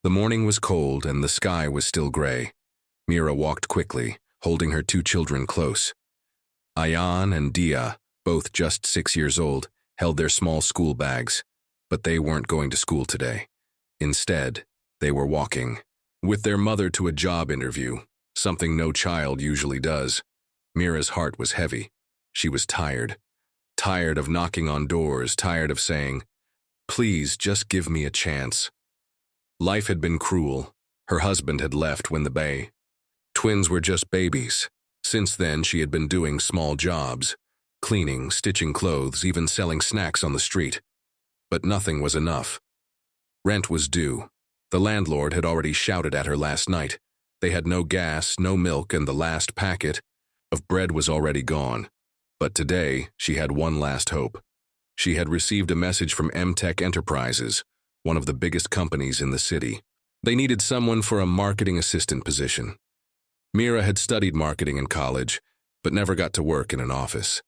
The morning was cold and the sky was still gray. Mira walked quickly, holding her two children close. Ayan and Dia, both just 6 years old, held their small school bags, but they weren't going to school today. Instead, they were walking with their mother to a job interview, something no child usually does. Mira's heart was heavy. She was tired. Tired of knocking on doors, tired of saying, "Please, just give me a chance." Life had been cruel. Her husband had left when the twins were just babies. Since then, she had been doing small jobs, cleaning, stitching clothes, even selling snacks on the street. But nothing was enough. Rent was due. The landlord had already shouted at her last night. They had no gas, no milk, and the last packet of bread was already gone. But today, she had one last hope. She had received a message from Tech Enterprises, one of the biggest companies in the city. They needed someone for a marketing assistant position. Mira had studied marketing in college, but never got to work in an office.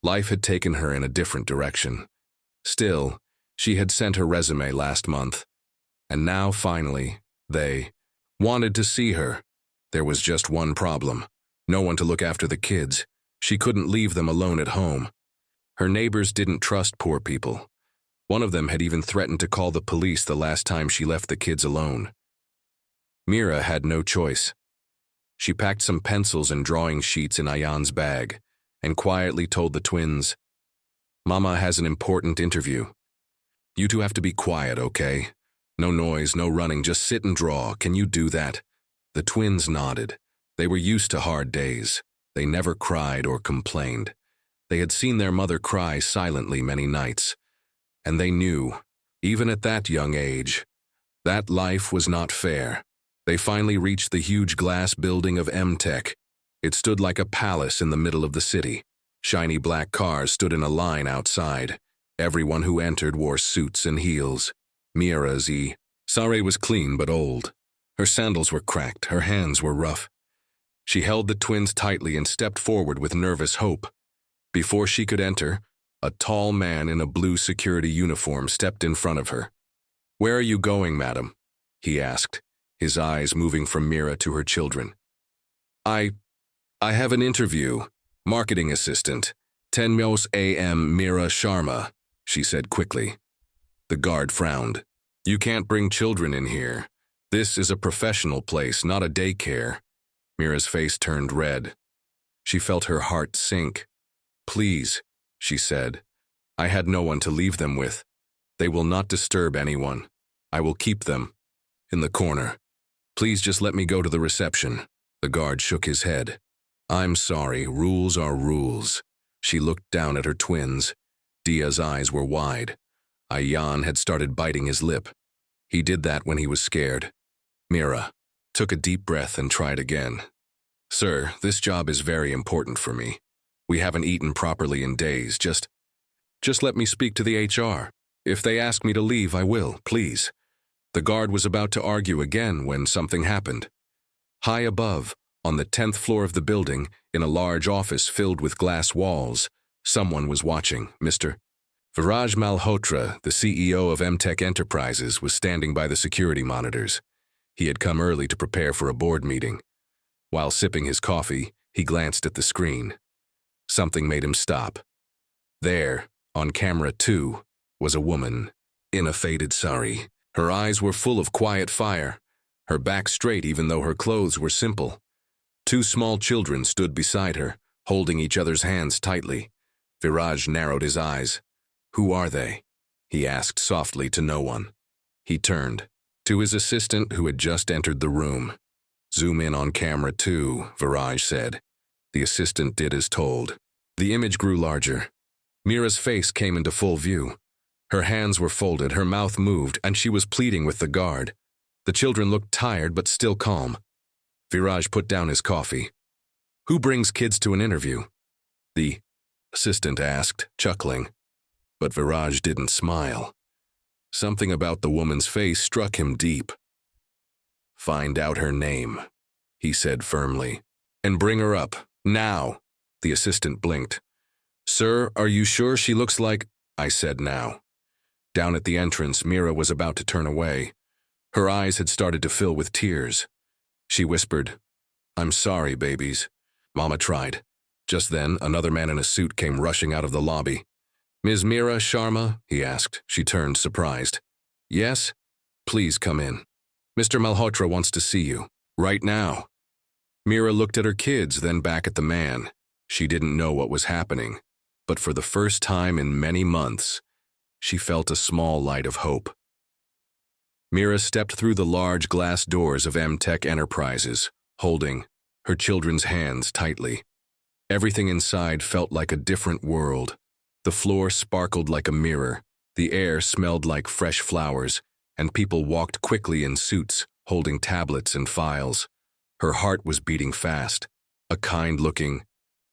Life had taken her in a different direction. Still, she had sent her resume last month, and now finally, they wanted to see her. There was just one problem: no one to look after the kids. She couldn't leave them alone at home. Her neighbors didn't trust poor people. One of them had even threatened to call the police the last time she left the kids alone. Mira had no choice. She packed some pencils and drawing sheets in Ayan's bag and quietly told the twins, "Mama has an important interview. You two have to be quiet, okay? No noise, no running, just sit and draw. Can you do that?" The twins nodded. They were used to hard days. They never cried or complained. They had seen their mother cry silently many nights, and they knew, even at that young age, that life was not fair. They finally reached the huge glass building of Tech. It stood like a palace in the middle of the city. Shiny black cars stood in a line outside. Everyone who entered wore suits and heels. Mira's Sare was clean but old. Her sandals were cracked, her hands were rough. She held the twins tightly and stepped forward with nervous hope. Before she could enter, a tall man in a blue security uniform stepped in front of her. "Where are you going, madam?" he asked, his eyes moving from Mira to her children. I have an interview. Marketing assistant. 10 a.m. Mira Sharma," she said quickly. The guard frowned. "You can't bring children in here. This is a professional place, not a daycare." Mira's face turned red. She felt her heart sink. "Please," she said. "I had no one to leave them with. They will not disturb anyone. I will keep them in the corner. Please just let me go to the reception." The guard shook his head. "I'm sorry, rules are rules." She looked down at her twins. Dia's eyes were wide. Ayan had started biting his lip. He did that when he was scared. Mira took a deep breath and tried again. "Sir, this job is very important for me. We haven't eaten properly in days. Just let me speak to the HR. If they ask me to leave, I will, please." The guard was about to argue again when something happened. High above, on the 10th floor of the building, in a large office filled with glass walls, someone was watching. Mr. Viraj Malhotra, the CEO of Tech Enterprises, was standing by the security monitors. He had come early to prepare for a board meeting. While sipping his coffee, he glanced at the screen. Something made him stop. There, on camera 2, was a woman, in a faded sari. Her eyes were full of quiet fire, her back straight even though her clothes were simple. Two small children stood beside her, holding each other's hands tightly. Viraj narrowed his eyes. "Who are they?" he asked softly to no one. He turned to his assistant who had just entered the room. "Zoom in on camera 2, Viraj said. The assistant did as told. The image grew larger. Mira's face came into full view. Her hands were folded, her mouth moved, and she was pleading with the guard. The children looked tired but still calm. Viraj put down his coffee. "Who brings kids to an interview?" the assistant asked, chuckling. But Viraj didn't smile. Something about the woman's face struck him deep. "Find out her name," he said firmly. "And bring her up, now." The assistant blinked. "Sir, are you sure she looks like—" I said now. Down at the entrance, Mira was about to turn away. Her eyes had started to fill with tears. She whispered, "I'm sorry, babies." Mama tried. Just then, another man in a suit came rushing out of the lobby. "Ms. Meera Sharma?" he asked. She turned, surprised. "Yes? Please come in. Mr. Malhotra wants to see you. Right now." Meera looked at her kids, then back at the man. She didn't know what was happening, but for the first time in many months, she felt a small light of hope. Meera stepped through the large glass doors of M-Tech Enterprises, holding her children's hands tightly. Everything inside felt like a different world. The floor sparkled like a mirror, the air smelled like fresh flowers, and people walked quickly in suits, holding tablets and files. Her heart was beating fast. A kind-looking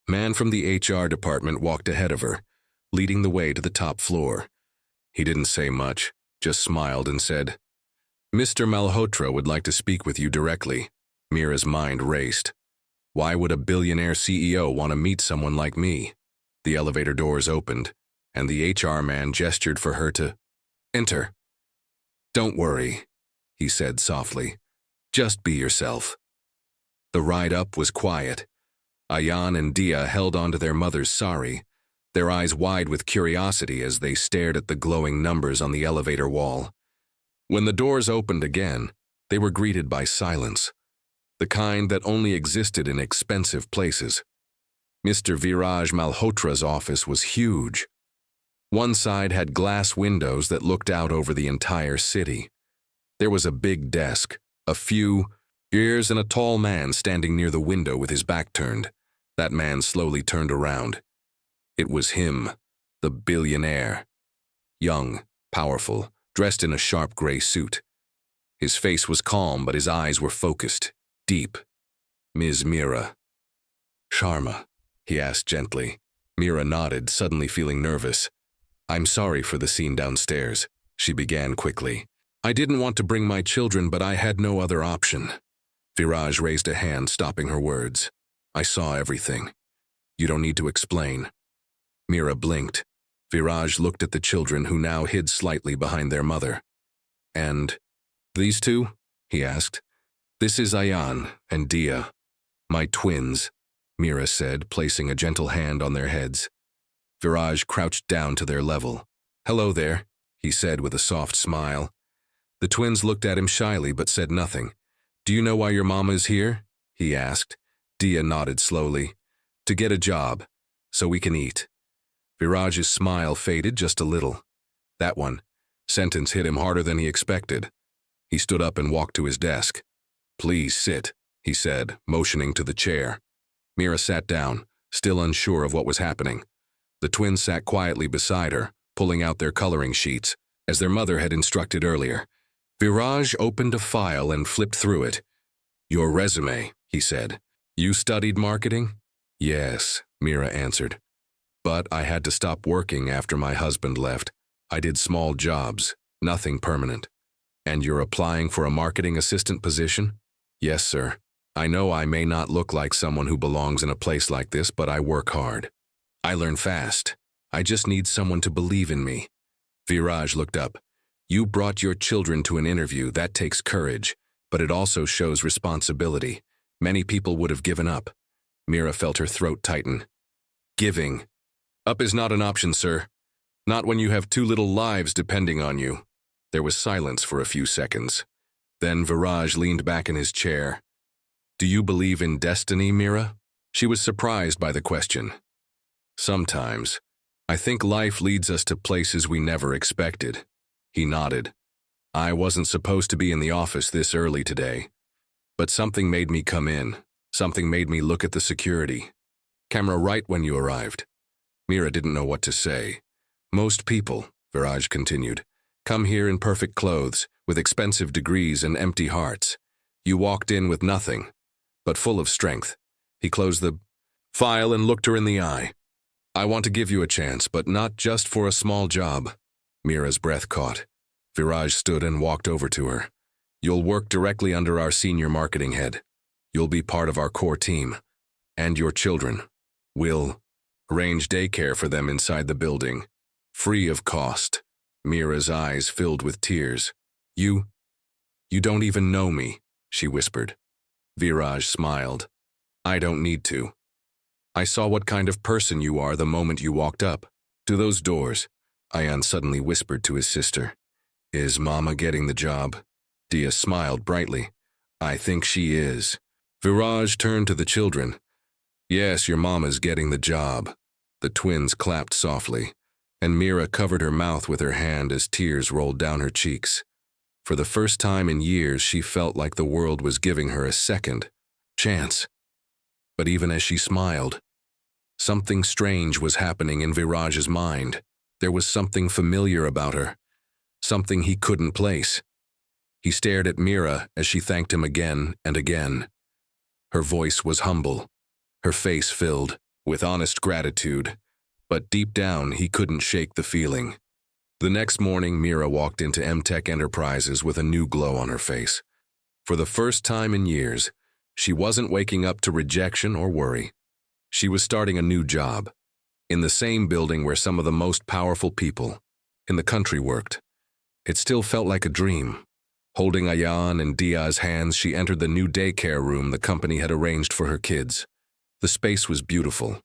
man from the HR department walked ahead of her, leading the way to the top floor. He didn't say much, just smiled and said, "Mr. Malhotra would like to speak with you directly." Meera's mind raced. Why would a billionaire CEO want to meet someone like me? The elevator doors opened, and the HR man gestured for her to enter. "Don't worry," he said softly. "Just be yourself." The ride up was quiet. Ayan and Dia held onto their mother's sari, their eyes wide with curiosity as they stared at the glowing numbers on the elevator wall. When the doors opened again, they were greeted by silence, the kind that only existed in expensive places. Mr. Viraj Malhotra's office was huge. One side had glass windows that looked out over the entire city. There was a big desk, a few ears, and a tall man standing near the window with his back turned. That man slowly turned around. It was him, the billionaire. Young, powerful, dressed in a sharp gray suit. His face was calm, but his eyes were focused, deep. "Ms. Meera Sharma?" he asked gently. Meera nodded, suddenly feeling nervous. "I'm sorry for the scene downstairs," she began quickly. "I didn't want to bring my children, but I had no other option." Viraj raised a hand, stopping her words. "I saw everything. You don't need to explain." Meera blinked. Viraj looked at the children, who now hid slightly behind their mother. "And these two?" he asked. "This is Ayan and Dia, my twins," Meera said, placing a gentle hand on their heads. Viraj crouched down to their level. "Hello there," he said with a soft smile. The twins looked at him shyly but said nothing. "Do you know why your mama is here?" he asked. Dia nodded slowly. "To get a job, so we can eat." Viraj's smile faded just a little. That sentence hit him harder than he expected. He stood up and walked to his desk. "Please sit," he said, motioning to the chair. Meera sat down, still unsure of what was happening. The twins sat quietly beside her, pulling out their coloring sheets, as their mother had instructed earlier. Viraj opened a file and flipped through it. "Your resume," he said. "You studied marketing?" "Yes," Meera answered. "But I had to stop working after my husband left. I did small jobs, nothing permanent." "And you're applying for a marketing assistant position?" "Yes, sir. I know I may not look like someone who belongs in a place like this, but I work hard. I learn fast. I just need someone to believe in me." Viraj looked up. "You brought your children to an interview. That takes courage, but it also shows responsibility. Many people would have given up." Meera felt her throat tighten. "Giving up is not an option, sir. Not when you have two little lives depending on you." There was silence for a few seconds. Then Viraj leaned back in his chair. "Do you believe in destiny, Meera?" She was surprised by the question. "Sometimes. I think life leads us to places we never expected." He nodded. "I wasn't supposed to be in the office this early today, but something made me come in. Something made me look at the security. Camera right when you arrived." Meera didn't know what to say. "Most people," Viraj continued, "come here in perfect clothes, with expensive degrees and empty hearts. You walked in with nothing, but full of strength." He closed the file and looked her in the eye. "I want to give you a chance, but not just for a small job." Meera's breath caught. Viraj stood and walked over to her. "You'll work directly under our senior marketing head. You'll be part of our core team. And your children. We'll arrange daycare for them inside the building, free of cost." Meera's eyes filled with tears. You You don't even know me, she whispered. Viraj smiled. I don't need to. I saw what kind of person you are the moment you walked up to those doors. Ayan suddenly whispered to his sister. Is Mama getting the job? Dia smiled brightly. I think she is. Viraj turned to the children. Yes, your Mama's getting the job. The twins clapped softly, and Mira covered her mouth with her hand as tears rolled down her cheeks. For the first time in years, she felt like the world was giving her a second chance. But even as she smiled, something strange was happening in Viraj's mind. There was something familiar about her, something he couldn't place. He stared at Mira as she thanked him again and again. Her voice was humble, her face filled with honest gratitude, but deep down he couldn't shake the feeling. The next morning, Mira walked into MTech Enterprises with a new glow on her face. For the first time in years, she wasn't waking up to rejection or worry. She was starting a new job, in the same building where some of the most powerful people in the country worked. It still felt like a dream. Holding Ayan and Dia's hands, she entered the new daycare room the company had arranged for her kids. The space was beautiful,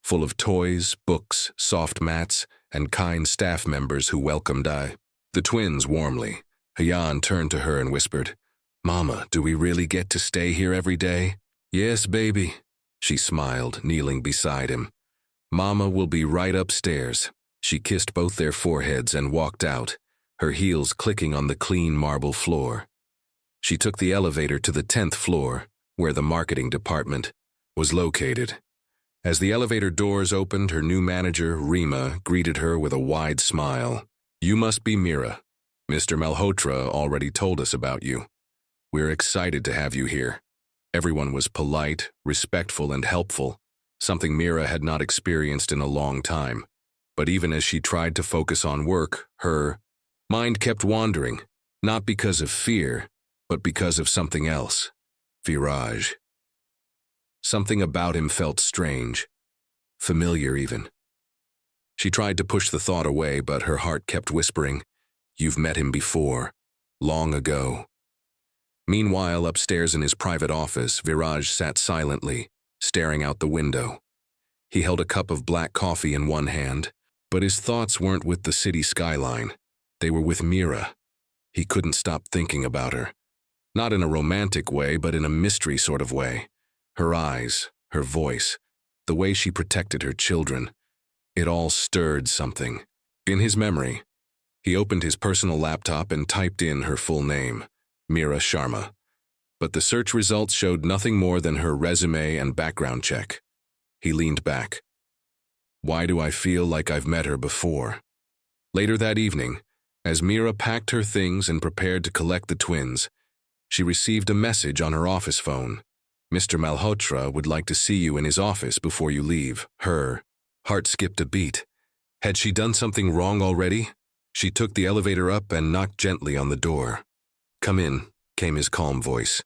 full of toys, books, soft mats, and kind staff members who welcomed the twins warmly. Ayan turned to her and whispered, Mama, do we really get to stay here every day? Yes, baby, she smiled, kneeling beside him. Mama will be right upstairs. She kissed both their foreheads and walked out, her heels clicking on the clean marble floor. She took the elevator to the 10th floor, where the marketing department was located. As the elevator doors opened, her new manager, Rima, greeted her with a wide smile. You must be Mira. Mr. Malhotra already told us about you. We're excited to have you here. Everyone was polite, respectful, and helpful, something Mira had not experienced in a long time. But even as she tried to focus on work, her mind kept wandering, not because of fear, but because of something else. Viraj. Something about him felt strange, familiar even. She tried to push the thought away, but her heart kept whispering, You've met him before, long ago. Meanwhile, upstairs in his private office, Viraj sat silently, staring out the window. He held a cup of black coffee in one hand, but his thoughts weren't with the city skyline. They were with Mira. He couldn't stop thinking about her. Not in a romantic way, but in a mystery sort of way. Her eyes, her voice, the way she protected her children. It all stirred something. In his memory, he opened his personal laptop and typed in her full name, Mira Sharma. But the search results showed nothing more than her resume and background check. He leaned back. Why do I feel like I've met her before? Later that evening, as Mira packed her things and prepared to collect the twins, she received a message on her office phone. Mr. Malhotra would like to see you in his office before you leave. Her heart skipped a beat. Had she done something wrong already? She took the elevator up and knocked gently on the door. Come in, came his calm voice.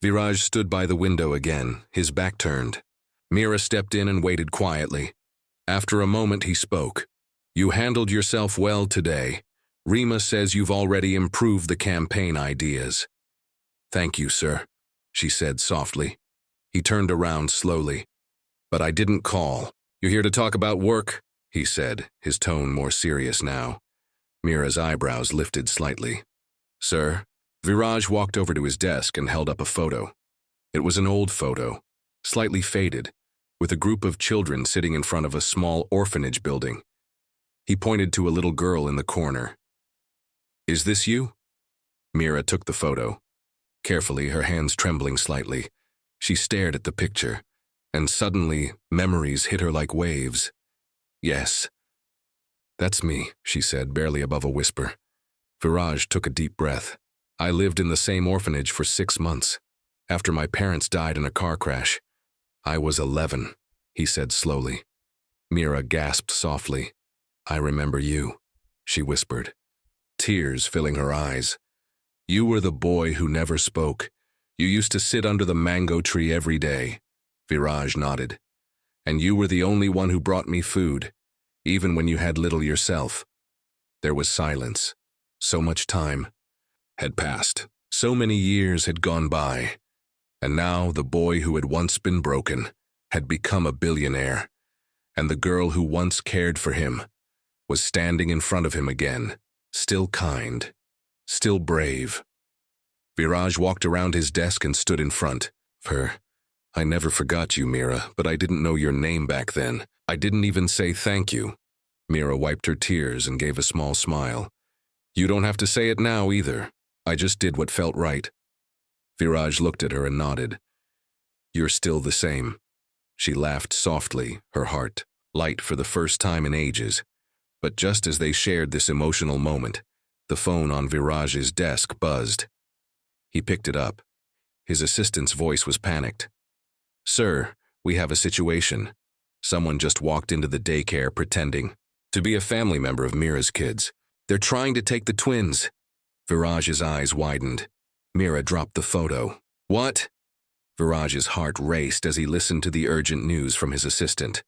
Viraj stood by the window again, his back turned. Mira stepped in and waited quietly. After a moment, he spoke. You handled yourself well today. Rima says you've already improved the campaign ideas. Thank you, sir, she said softly. He turned around slowly. But I didn't call. You're here to talk about work, he said, his tone more serious now. Mira's eyebrows lifted slightly. Sir? Viraj walked over to his desk and held up a photo. It was an old photo, slightly faded, with a group of children sitting in front of a small orphanage building. He pointed to a little girl in the corner. Is this you? Mira took the photo. Carefully, her hands trembling slightly, she stared at the picture, and suddenly, memories hit her like waves. Yes. That's me, she said, barely above a whisper. Viraj took a deep breath. I lived in the same orphanage for 6 months, after my parents died in a car crash. I was 11, he said slowly. Mira gasped softly. I remember you, she whispered, tears filling her eyes. You were the boy who never spoke. You used to sit under the mango tree every day. Viraj nodded. And you were the only one who brought me food, even when you had little yourself. There was silence. So much time had passed. So many years had gone by, and now the boy who had once been broken had become a billionaire, and the girl who once cared for him was standing in front of him again, still kind, still brave. Viraj walked around his desk and stood in front. I never forgot you, Mira, but I didn't know your name back then. I didn't even say thank you. Mira wiped her tears and gave a small smile. You don't have to say it now either. I just did what felt right. Viraj looked at her and nodded. You're still the same. She laughed softly, her heart light for the first time in ages. But just as they shared this emotional moment, the phone on Viraj's desk buzzed. He picked it up. His assistant's voice was panicked. Sir, we have a situation. Someone just walked into the daycare pretending to be a family member of Mira's kids. They're trying to take the twins. Viraj's eyes widened. Mira dropped the photo. What? Viraj's heart raced as he listened to the urgent news from his assistant.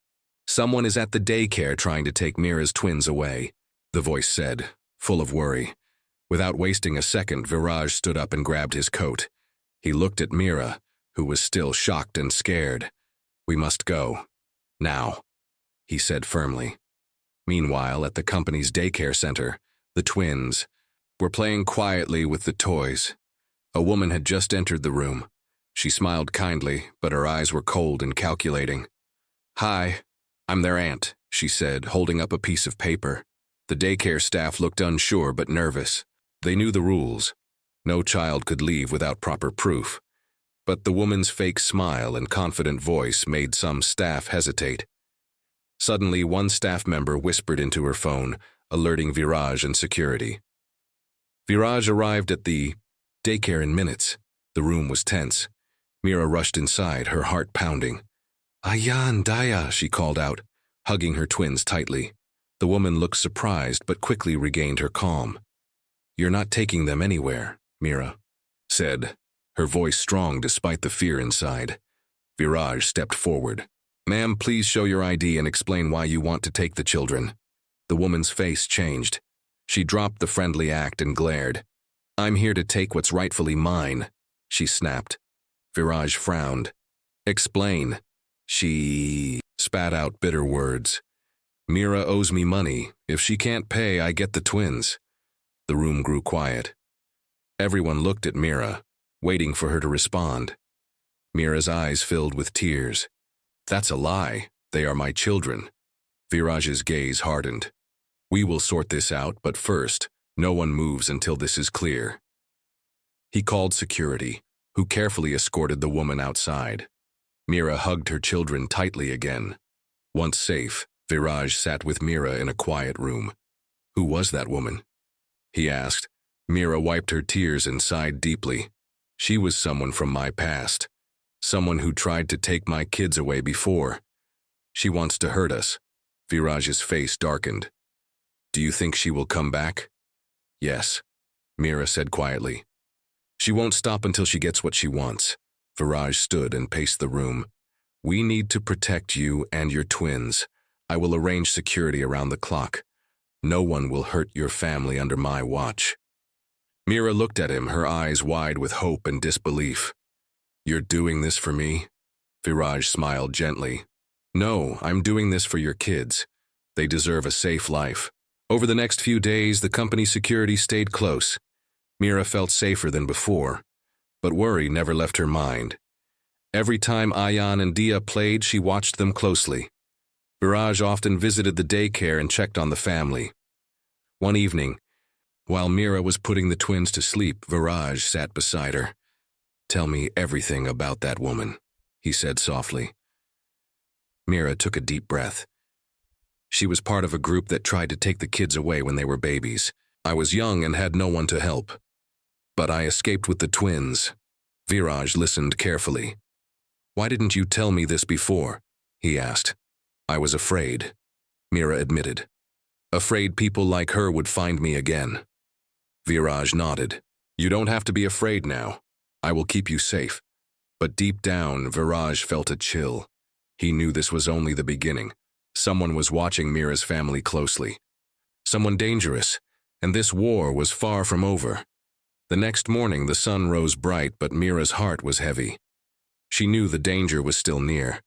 Someone is at the daycare trying to take Mira's twins away, the voice said, full of worry. Without wasting a second, Viraj stood up and grabbed his coat. He looked at Mira, who was still shocked and scared. We must go. Now, he said firmly. Meanwhile, at the company's daycare center, the twins were playing quietly with the toys. A woman had just entered the room. She smiled kindly, but her eyes were cold and calculating. Hi, I'm their aunt, she said, holding up a piece of paper. The daycare staff looked unsure but nervous. They knew the rules. No child could leave without proper proof. But the woman's fake smile and confident voice made some staff hesitate. Suddenly, one staff member whispered into her phone, alerting Viraj and security. Viraj arrived at the daycare in minutes. The room was tense. Mira rushed inside, her heart pounding. Ayan, Daya, she called out, hugging her twins tightly. The woman looked surprised but quickly regained her calm. You're not taking them anywhere, Mira said, her voice strong despite the fear inside. Viraj stepped forward. Ma'am, please show your ID and explain why you want to take the children. The woman's face changed. She dropped the friendly act and glared. I'm here to take what's rightfully mine, she snapped. Viraj frowned. Explain. She spat out bitter words. Mira owes me money. If she can't pay, I get the twins. The room grew quiet. Everyone looked at Mira, waiting for her to respond. Mira's eyes filled with tears. That's a lie. They are my children. Viraj's gaze hardened. We will sort this out, but first, no one moves until this is clear. He called security, who carefully escorted the woman outside. Mira hugged her children tightly again. Once safe, Viraj sat with Mira in a quiet room. Who was that woman? He asked. Mira wiped her tears and sighed deeply. She was someone from my past. Someone who tried to take my kids away before. She wants to hurt us. Viraj's face darkened. Do you think she will come back? Yes, Mira said quietly. She won't stop until she gets what she wants. Viraj stood and paced the room. We need to protect you and your twins. I will arrange security around the clock. No one will hurt your family under my watch. Mira looked at him, her eyes wide with hope and disbelief. You're doing this for me? Viraj smiled gently. No, I'm doing this for your kids. They deserve a safe life. Over the next few days, the company's security stayed close. Mira felt safer than before, but worry never left her mind. Every time Ayan and Dia played, she watched them closely. Viraj often visited the daycare and checked on the family. One evening, while Mira was putting the twins to sleep, Viraj sat beside her. Tell me everything about that woman, he said softly. Mira took a deep breath. She was part of a group that tried to take the kids away when they were babies. I was young and had no one to help. But I escaped with the twins. Viraj listened carefully. Why didn't you tell me this before? He asked. I was afraid, Mira admitted. Afraid people like her would find me again. Viraj nodded. You don't have to be afraid now. I will keep you safe. But deep down, Viraj felt a chill. He knew this was only the beginning. Someone was watching Mira's family closely. Someone dangerous, and this war was far from over. The next morning, the sun rose bright, but Mira's heart was heavy. She knew the danger was still near.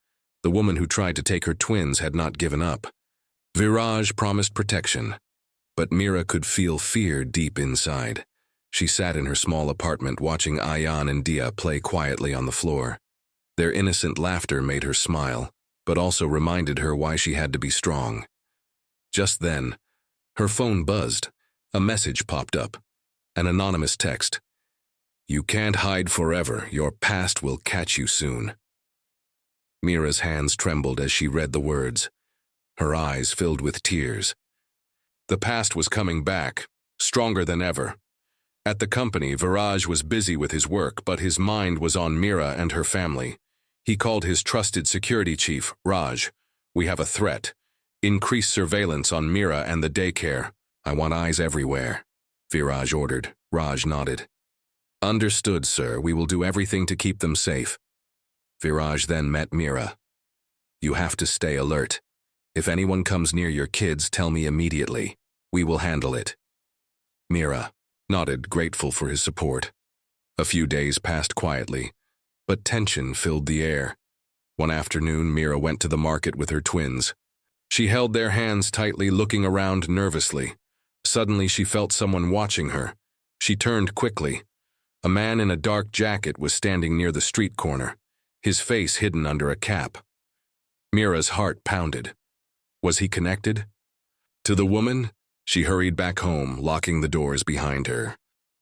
The woman who tried to take her twins had not given up. Viraj promised protection, but Mira could feel fear deep inside. She sat in her small apartment watching Ayan and Dia play quietly on the floor. Their innocent laughter made her smile, but also reminded her why she had to be strong. Just then, her phone buzzed. A message popped up. An anonymous text. "You can't hide forever. Your past will catch you soon." Mira's hands trembled as she read the words. Her eyes filled with tears. The past was coming back, stronger than ever. At the company, Viraj was busy with his work, but his mind was on Mira and her family. He called his trusted security chief, Raj. "We have a threat. Increase surveillance on Mira and the daycare. I want eyes everywhere," Viraj ordered. Raj nodded. "Understood, sir. We will do everything to keep them safe." Viraj then met Mira. "You have to stay alert. If anyone comes near your kids, tell me immediately. We will handle it." Mira nodded, grateful for his support. A few days passed quietly, but tension filled the air. One afternoon, Mira went to the market with her twins. She held their hands tightly, looking around nervously. Suddenly, she felt someone watching her. She turned quickly. A man in a dark jacket was standing near the street corner, his face hidden under a cap. Mira's heart pounded. Was he connected? To the woman, she hurried back home, locking the doors behind her.